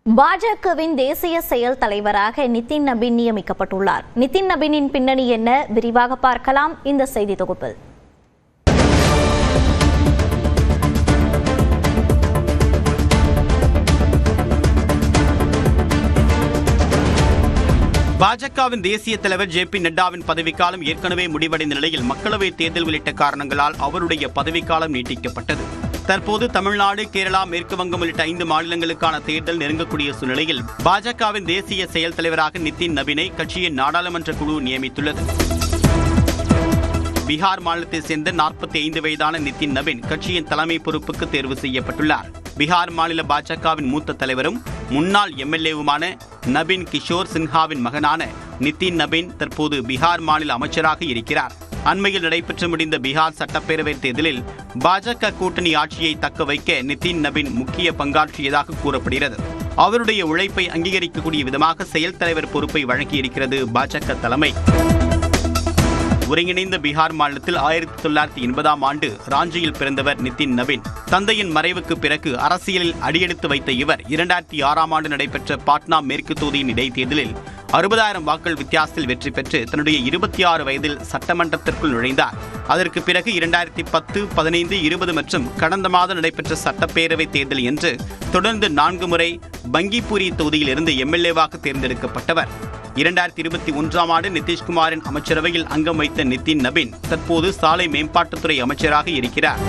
பாஜகவின் தேசிய செயல் தலைவராக நிதின் நபீன் நியமிக்கப்பட்டுள்ளார். நிதின் நபீனின் பின்னணி என்ன? விரிவாக பார்க்கலாம் இந்த செய்தி தொகுப்பில். பாஜகவின் தேசிய தலைவர் ஜே.பி. நட்டாவின் பதவிக்காலம் ஏற்கனவே முடிவடைந்த நிலையில் மக்களவைத் தேர்தல் உள்ளிட்ட காரணங்களால் அவருடைய பதவிக்காலம் நீட்டிக்கப்பட்டது. தற்போது தமிழ்நாடு, கேரளா, மேற்கு வங்கம் உள்ளிட்ட 5 மாநிலங்களுக்கான தேர்தல் நெருங்கக்கூடிய சூழ்நிலையில் பாஜகவின் தேசிய செயல் தலைவராக நிதின் நபீனை கட்சியின் நாடாளுமன்ற குழு நியமித்துள்ளது. பீகார் மாநிலத்தைச் சேர்ந்த 45 வயதான நிதின் நபீன் கட்சியின் தலைமை பொறுப்புக்கு தேர்வு செய்யப்பட்டுள்ளார். பீகார் மாநில பாஜகவின் மூத்த தலைவரும் முன்னாள் எம்எல்ஏவுமான நபீன் கிஷோர் சின்ஹாவின் மகனான நிதின் நபீன் தற்போது பீகார் மாநில அமைச்சராக இருக்கிறார். அண்மையில் நடைபெற்று முடிந்த பீகார் சட்டப்பேரவைத் தேர்தலில் பாஜக கூட்டணி ஆட்சியை தக்க வைக்க நிதின் நபீன் முக்கிய பங்காற்றியதாக கூறப்படுகிறது. அவருடைய உழைப்பை அங்கீகரிக்கக்கூடிய விதமாக செயல் தலைவர் பொறுப்பை வழங்கியிருக்கிறது பாஜக தலைமை. ஒருங்கிணைந்த பீகார் மாநிலத்தில் 1980ஆம் ஆண்டு ராஞ்சியில் பிறந்தவர் நிதின் நபீன். தந்தையின் மறைவுக்கு பிறகு அரசியலில் அடியெடுத்து வைத்த இவர் 2006ஆம் ஆண்டு நடைபெற்ற பாட்னா மேற்கு தொகுதியின் இடைத்தேர்தலில் 60,000 வாக்குகள் வித்தியாசத்தில் வெற்றி பெற்று தன்னுடைய 26 வயதில் சட்டமன்றத்திற்குள் நுழைந்தார். அதற்கு பிறகு 2010, 15, 20 மற்றும் கடந்த மாதம் நடைபெற்ற சட்டப்பேரவை தேர்தல் என்று தொடர்ந்து 4 முறை பங்கிபூரி தொகுதியில் இருந்து எம்எல்ஏவாக தேர்ந்தெடுக்கப்பட்டவர். 2021ஆம் ஆண்டு நிதிஷ்குமாரின் அமைச்சரவையில் அங்கம் வைத்த நிதின் நபீன் தற்போது சாலை மேம்பாட்டுத்துறை அமைச்சராக இருக்கிறார்.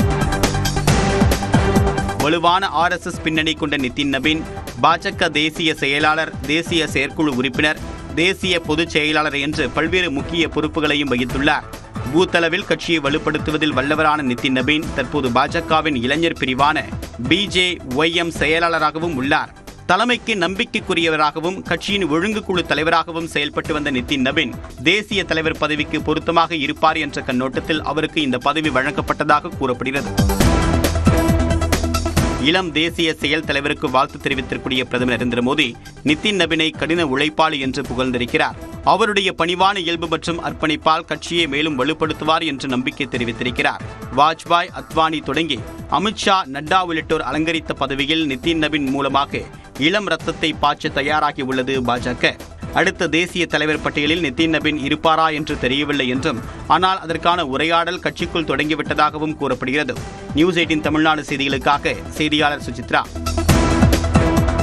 வலுவான RSS பின்னணி கொண்ட நிதின் நபீன் பாஜக தேசிய செயலாளர், தேசிய செயற்குழு உறுப்பினர், தேசிய பொதுச் செயலாளர் என்று பல்வேறு முக்கிய பொறுப்புகளையும் வகித்துள்ளார். பூத்தளவில் கட்சியை வலுப்படுத்துவதில் வல்லவரான நிதின் நபீன் தற்போது பாஜகவின் இளைஞர் பிரிவான BJYM செயலாளராகவும் உள்ளார். தலைமைக்கு நம்பிக்கைக்குரியவராகவும் கட்சியின் ஒழுங்கு குழு தலைவராகவும் செயல்பட்டு வந்த நிதின் நபீன் தேசிய தலைவர் பதவிக்கு பொருத்தமாக இருப்பார் என்ற கண்ணோட்டத்தில் அவருக்கு இந்த பதவி வழங்கப்பட்டதாக கூறப்படுகிறது. இளம் தேசிய செயல் தலைவருக்கு வாழ்த்து தெரிவித்திருக்கூடிய பிரதமர் நரேந்திர மோடி நிதின் நபீனை கடின உழைப்பாளி என்று புகழ்ந்திருக்கிறார். அவருடைய பணிவான இயல்பு மற்றும் அர்ப்பணிப்பால் கட்சியை மேலும் வலுப்படுத்துவார் என்று நம்பிக்கை தெரிவித்திருக்கிறார். வாஜ்பாய், அத்வானி தொடங்கி அமித்ஷா, நட்டா உள்ளிட்டோர் அலங்கரித்த பதவியில் நிதின் நபீன் மூலமாக இளம் ரத்தத்தை பாய்ச்ச தயாராகி உள்ளது பாஜக. அடுத்த தேசிய தலைவர் பட்டியலில் நிதின் நபீன் இருப்பாரா என்று தெரியவில்லை என்றும், ஆனால் அதற்கான உரையாடல் கட்சிக்குள் தொடங்கிவிட்டதாகவும் கூறப்படுகிறது. நியூஸ் 18 தமிழ்நாடு செய்திகளுக்காக செய்தியாளர் சுசித்ரா.